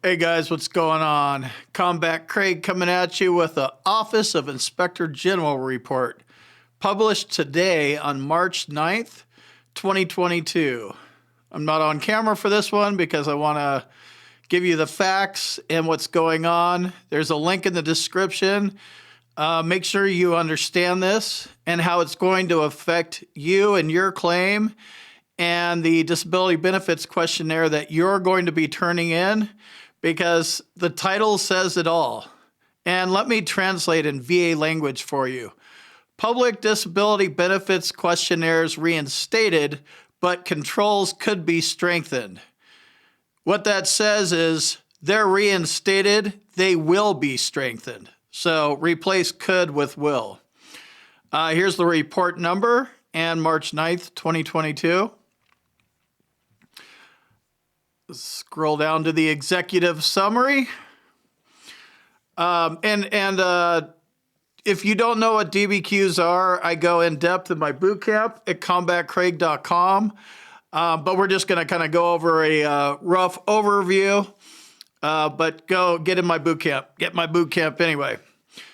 Hey guys, what's going on? Combat Craig coming at you with the Office of Inspector General report, published today on March 9th, 2022. I'm not on camera for this one because I want to give you the facts and what's going on. There's a link in the description. Make sure you understand this and how it's going to affect you and your claim and the disability benefits questionnaire that you're going to be turning in, because the title says it all. And let me translate in VA language for you. Public Disability Benefits Questionnaires Reinstated, but controls could be strengthened. What that says is they're reinstated, they will be strengthened. So replace could with will. Here's the report number and March 9th, 2022. Scroll down to the executive summary. If you don't know what DBQs are, I go in depth in my boot camp at combatcraig.com. But we're just going to kind of go over a rough overview. But go get in my boot camp. Get my boot camp anyway.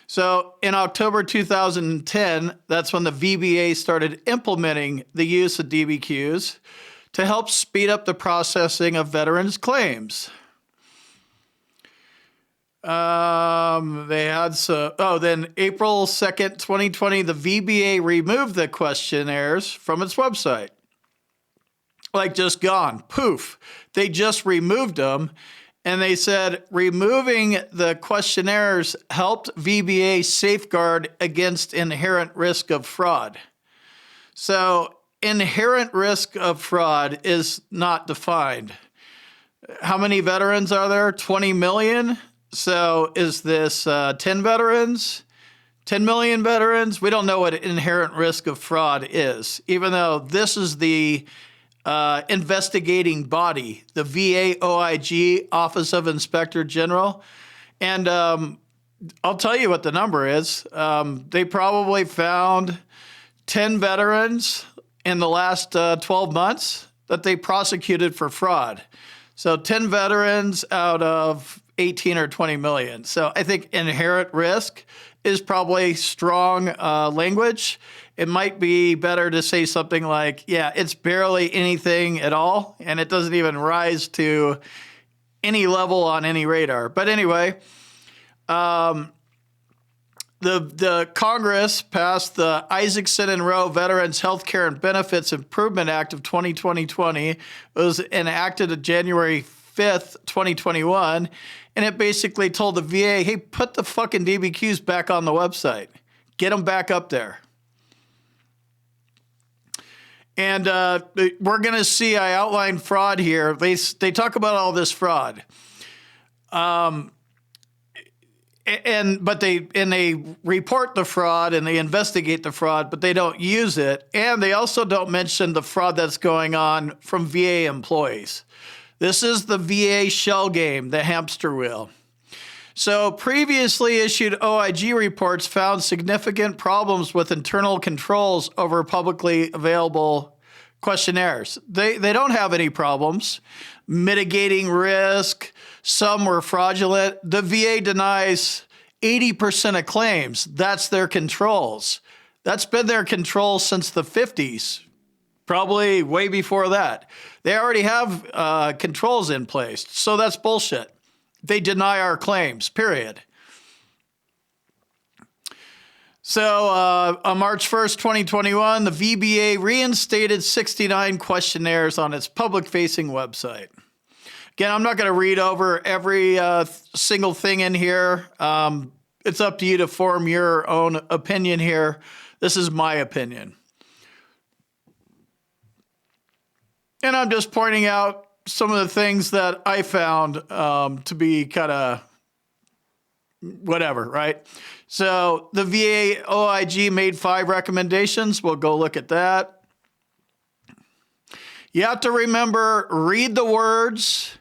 So in October 2010, that's when the VBA started implementing the use of DBQs to help speed up the processing of veterans' claims. Then April 2nd, 2020, the VBA removed the questionnaires from its website. Like just gone, poof. They just removed them. And they said removing the questionnaires helped VBA safeguard against inherent risk of fraud. So inherent risk of fraud is not defined. How many veterans are there? 20 million? So is this 10 veterans? 10 million veterans? We don't know what inherent risk of fraud is, even though this is the investigating body, the VA OIG, Office of Inspector General. And I'll tell you what the number is. They probably found 10 veterans in the last 12 months that they prosecuted for fraud. So 10 veterans out of 18 or 20 million. So I think inherent risk is probably strong language. It might be better to say something like, yeah, it's barely anything at all, and it doesn't even rise to any level on any radar. But anyway, the Congress passed the Isaacson and Rowe Veterans Healthcare and Benefits Improvement Act of 2020. It was enacted on January 5th, 2021, and it basically told the VA, hey, put the fucking DBQs back on the website. Get them back up there. And we're going to see, I outlined fraud here. They talk about all this fraud. But they report the fraud and they investigate the fraud, but they don't use it. And they also don't mention the fraud that's going on from VA employees. This is the VA shell game, the hamster wheel. So previously issued OIG reports found significant problems with internal controls over publicly available questionnaires. They don't have any problems mitigating risk. Some were fraudulent. The VA denies 80% of claims. That's their controls. That's been their control since the 50s, probably way before that. They already have controls in place. So that's bullshit. They deny our claims, period. So on March 1st, 2021, the VBA reinstated 69 questionnaires on its public-facing website. Again, I'm not going to read over every single thing in here. It's up to you to form your own opinion here. This is my opinion. And I'm just pointing out some of the things that I found to be kind of whatever, right? So the VA OIG made 5 recommendations. We'll go look at that. You have to remember, read the words,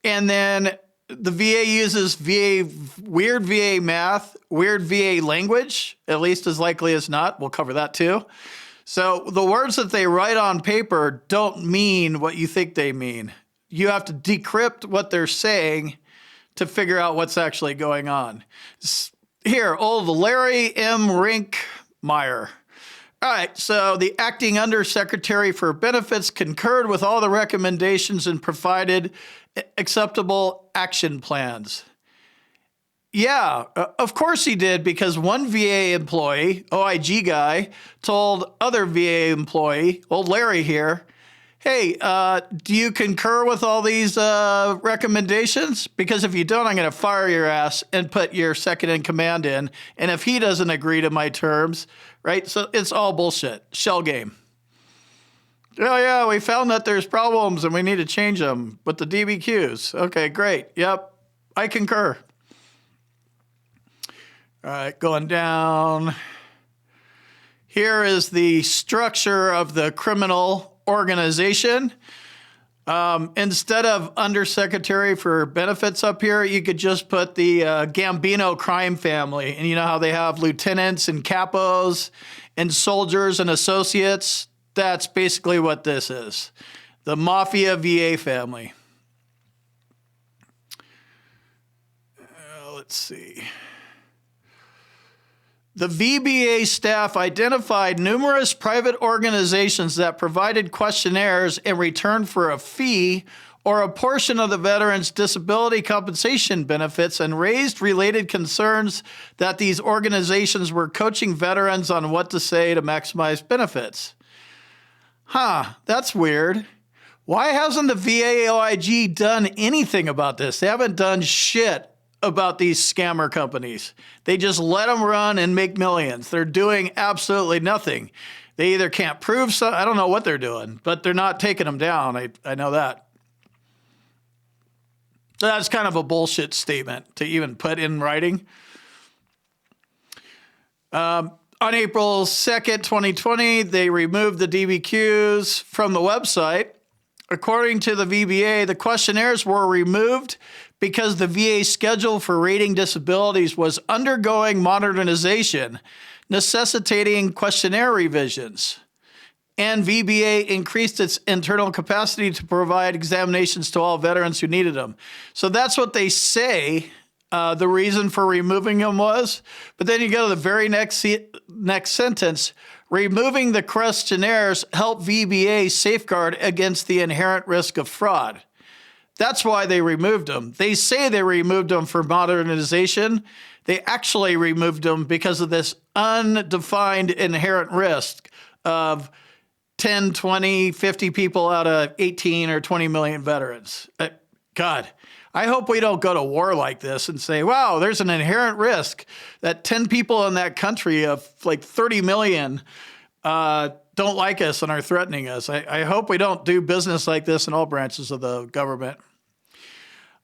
and then the VA uses weird VA math, weird VA language, at least as likely as not. We'll cover that too. So the words that they write on paper don't mean what you think they mean. You have to decrypt what they're saying to figure out what's actually going on. Here, old Larry M. Rinkmeyer. All right, so the acting undersecretary for benefits concurred with all the recommendations and provided acceptable action plans. Yeah, of course he did, because one VA employee, OIG guy, told other VA employee, old Larry here, hey, do you concur with all these recommendations? Because if you don't, I'm going to fire your ass and put your second in command in. And if he doesn't agree to my terms, right? So it's all bullshit. Shell game. Oh, yeah, we found that there's problems and we need to change them with the DBQs. Okay, great. Yep, I concur. All right, going down. Here is the structure of the criminal organization. Instead of undersecretary for benefits up here, you could just put the Gambino crime family. And you know how they have lieutenants and capos and soldiers and associates? That's basically what this is. The Mafia VA family. Let's see. The VBA staff identified numerous private organizations that provided questionnaires in return for a fee or a portion of the veteran's disability compensation benefits, and raised related concerns that these organizations were coaching veterans on what to say to maximize benefits. That's weird. Why hasn't the VA OIG done anything about this? They haven't done shit about these scammer companies. They just let them run and make millions. They're doing absolutely nothing. They either can't prove so, I don't know what they're doing, but they're not taking them down. I know that. So that's kind of a bullshit statement to even put in writing. On April 2nd, 2020, they removed the DBQs from the website. According to the VBA, the questionnaires were removed because the VA schedule for rating disabilities was undergoing modernization, necessitating questionnaire revisions. And VBA increased its internal capacity to provide examinations to all veterans who needed them. So that's what they say the reason for removing them was. But then you go to the very next sentence. Removing the questionnaires helped VBA safeguard against the inherent risk of fraud. That's why they removed them. They say they removed them for modernization. They actually removed them because of this undefined inherent risk of 10, 20, 50 people out of 18 or 20 million veterans. God, I hope we don't go to war like this and say, wow, there's an inherent risk that 10 people in that country of like 30 million don't like us and are threatening us. I hope we don't do business like this in all branches of the government.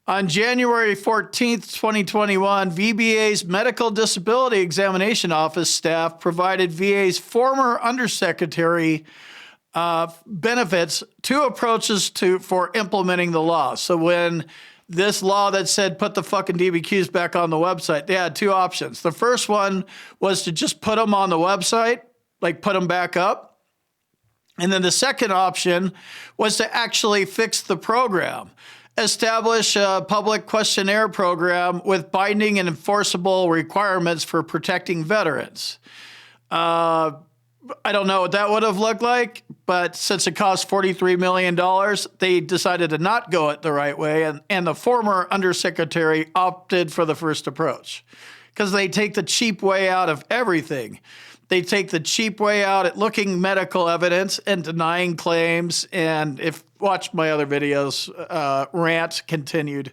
On January 14th, 2021, VBA's Medical Disability Examination Office staff provided VA's former undersecretary benefits two approaches for implementing the law. So when this law that said put the fucking DBQs back on the website, they had two options. The first one was to just put them on the website, like put them back up. And then the second option was to actually fix the program. Establish a public questionnaire program with binding and enforceable requirements for protecting veterans. I don't know what that would have looked like, but since it cost $43 million, they decided to not go it the right way, and the former undersecretary opted for the first approach because they take the cheap way out of everything. They take the cheap way out at looking medical evidence and denying claims. And if watch my other videos, rant continued.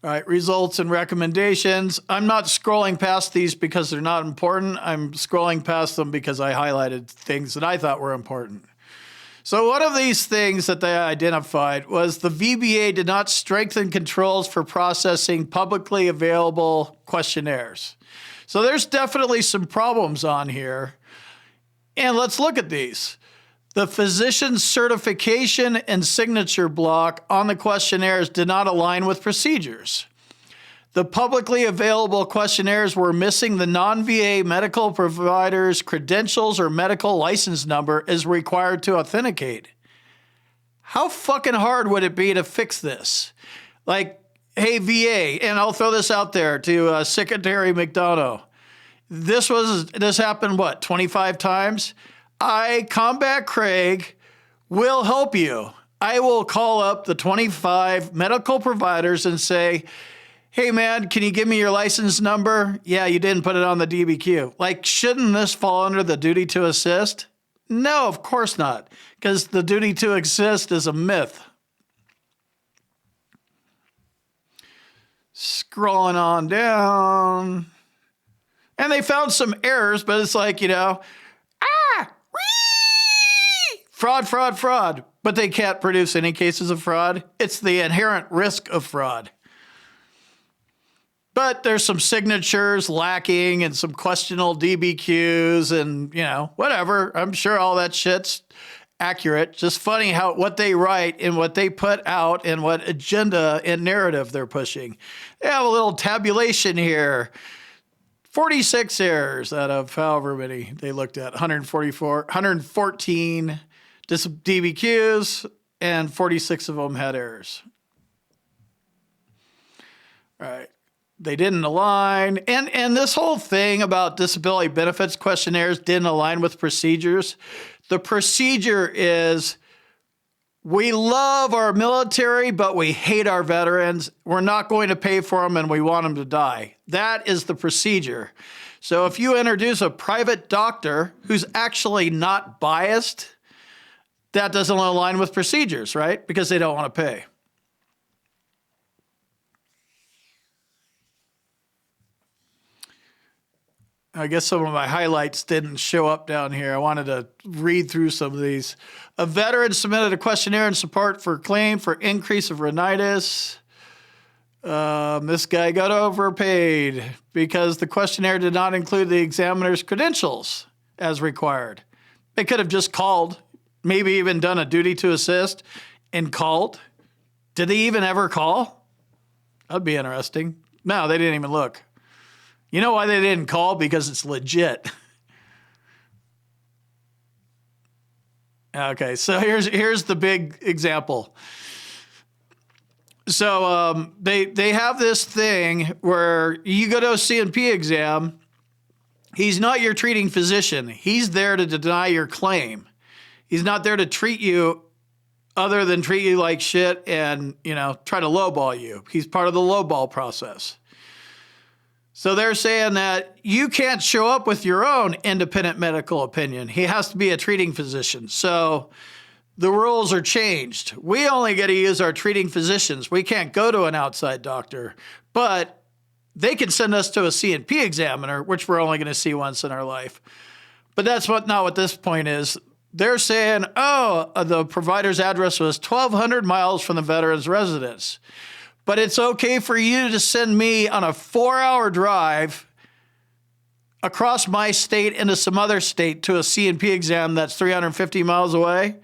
All right, results and recommendations. I'm not scrolling past these because they're not important. I'm scrolling past them because I highlighted things that I thought were important. So one of these things that they identified was the VBA did not strengthen controls for processing publicly available questionnaires. So there's definitely some problems on here. And let's look at these. The physician's certification and signature block on the questionnaires did not align with procedures. The publicly available questionnaires were missing the non-VA medical provider's credentials or medical license number as required to authenticate. How fucking hard would it be to fix this? Like, hey, VA, and I'll throw this out there to Secretary McDonough. This happened, 25 times? Combat Craig, will help you. I will call up the 25 medical providers and say, hey, man, can you give me your license number? Yeah, you didn't put it on the DBQ. Like, shouldn't this fall under the duty to assist? No, of course not, because the duty to assist is a myth. Scrolling on down. And they found some errors, but it's like, fraud. But they can't produce any cases of fraud. It's the inherent risk of fraud. But there's some signatures lacking and some questionable DBQs and, whatever. I'm sure all that shit's accurate. Just funny what they write and what they put out and what agenda and narrative they're pushing. They have a little tabulation here. 46 errors out of however many they looked at. 114 DBQs, and 46 of them had errors. All right. They didn't align. And this whole thing about disability benefits questionnaires didn't align with procedures. The procedure is, we love our military, but we hate our veterans. We're not going to pay for them, and we want them to die. That is the procedure. So if you introduce a private doctor who's actually not biased, that doesn't align with procedures, right? Because they don't want to pay. I guess some of my highlights didn't show up down here. I wanted to read through some of these. A veteran submitted a questionnaire in support for claim for increase of rhinitis. This guy got overpaid because the questionnaire did not include the examiner's credentials as required. They could have just called, maybe even done a duty to assist and called. Did they even ever call? That'd be interesting. No, they didn't even look. You know why they didn't call? Because it's legit. Okay, so here's the big example. So they have this thing where you go to a CNP exam. He's not your treating physician. He's there to deny your claim. He's not there to treat you other than treat you like shit and, try to lowball you. He's part of the lowball process. So they're saying that you can't show up with your own independent medical opinion. He has to be a treating physician. So the rules are changed. We only get to use our treating physicians. We can't go to an outside doctor, but they can send us to a CNP examiner, which we're only going to see once in our life. But that's not what this point is. They're saying, the provider's address was 1,200 miles from the veteran's residence. But it's okay for you to send me on a 4-hour drive across my state into some other state to a CNP exam that's 350 miles away.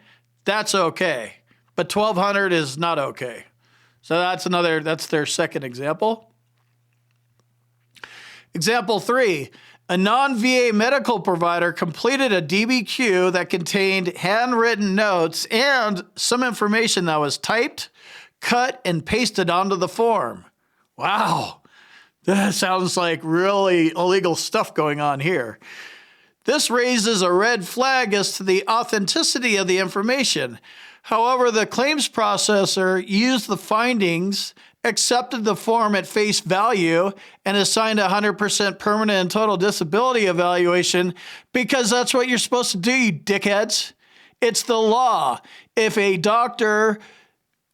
That's okay. But 1,200 is not okay. So that's their second example. Example 3, a non-VA medical provider completed a DBQ that contained handwritten notes and some information that was typed, cut, and pasted onto the form. Wow, that sounds like really illegal stuff going on here. This raises a red flag as to the authenticity of the information. However, the claims processor used the findings, accepted the form at face value, and assigned a 100% permanent and total disability evaluation because that's what you're supposed to do, you dickheads. It's the law. If a doctor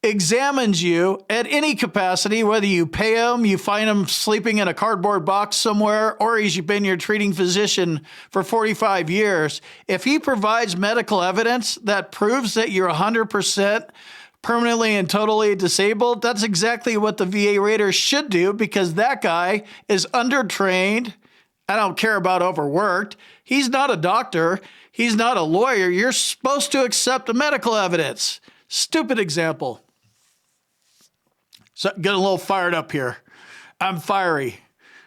examines you at any capacity, whether you pay him, you find him sleeping in a cardboard box somewhere, or he's been your treating physician for 45 years, if he provides medical evidence that proves that you're 100% permanently and totally disabled, that's exactly what the VA rater should do, because that guy is undertrained. I don't care about overworked. He's not a doctor. He's not a lawyer. You're supposed to accept the medical evidence. Stupid example. So get a little fired up here. I'm fiery.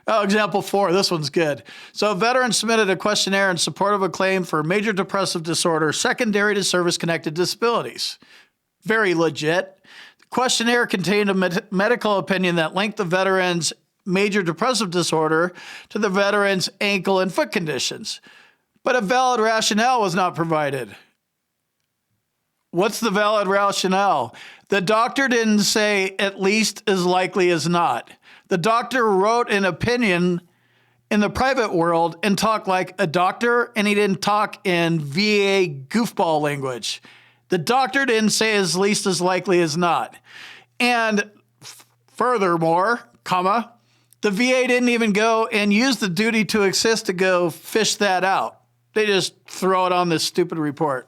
Oh, example 4. This one's good. So a veteran submitted a questionnaire in support of a claim for major depressive disorder secondary to service-connected disabilities. very legit. The questionnaire contained a medical opinion that linked the veteran's major depressive disorder to the veteran's ankle and foot conditions, but a valid rationale was not provided. What's the valid rationale? The doctor didn't say at least as likely as not. The doctor wrote an opinion in the private world and talked like a doctor, and he didn't talk in VA goofball language. The doctor didn't say as least as likely as not. And furthermore, the VA didn't even go and use the duty to assist to go fish that out. They just throw it on this stupid report.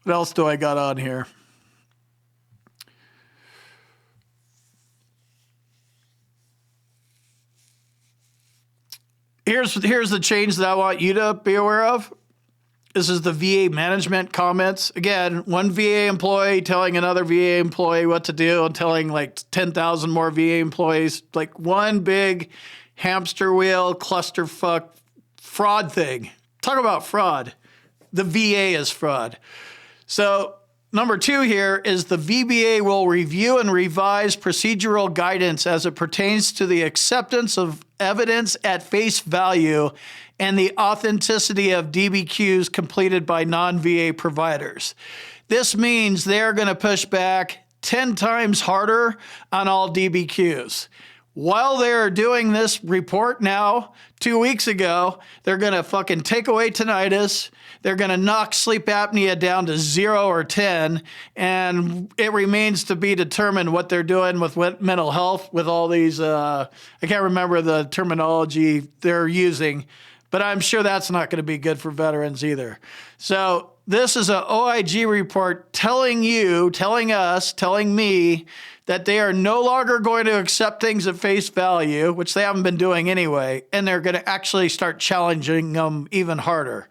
What else do I got on here? Here's the change that I want you to be aware of. This is the VA management comments. Again, one VA employee telling another VA employee what to do and telling like 10,000 more VA employees, like one big hamster wheel clusterfuck fraud thing. Talk about fraud. The VA is fraud. So number 2 here is the VBA will review and revise procedural guidance as it pertains to the acceptance of evidence at face value and the authenticity of DBQs completed by non-VA providers. This means they're going to push back 10 times harder on all DBQs. While they're doing this report now, 2 weeks ago, they're going to fucking take away tinnitus. They're going to knock sleep apnea down to 0 or 10. And it remains to be determined what they're doing with mental health with all these, I can't remember the terminology they're using, but I'm sure that's not going to be good for veterans either. So this is an OIG report telling you, telling us, telling me that they are no longer going to accept things at face value, which they haven't been doing anyway, and they're going to actually start challenging them even harder.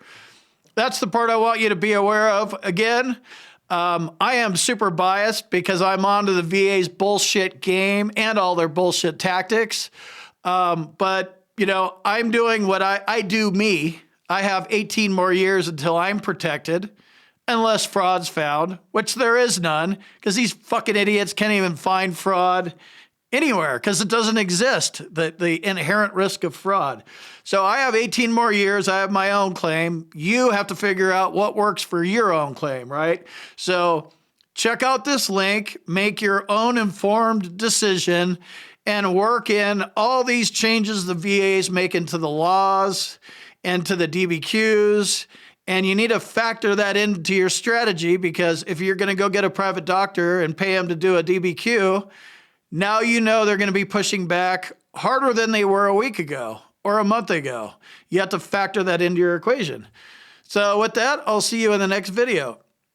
That's the part I want you to be aware of. Again, I am super biased because I'm onto the VA's bullshit game and all their bullshit tactics. But, you know, I'm doing what I do me. I have 18 more years until I'm protected, unless fraud's found, which there is none, because these fucking idiots can't even find fraud anywhere because it doesn't exist, the inherent risk of fraud. So I have 18 more years. I have my own claim. You have to figure out what works for your own claim, right? So check out this link, make your own informed decision, and work in all these changes the VA is making to the laws and to the DBQs. And you need to factor that into your strategy, because if you're going to go get a private doctor and pay him to do a DBQ, now you know they're going to be pushing back harder than they were a week ago or a month ago. You have to factor that into your equation. So with that, I'll see you in the next video.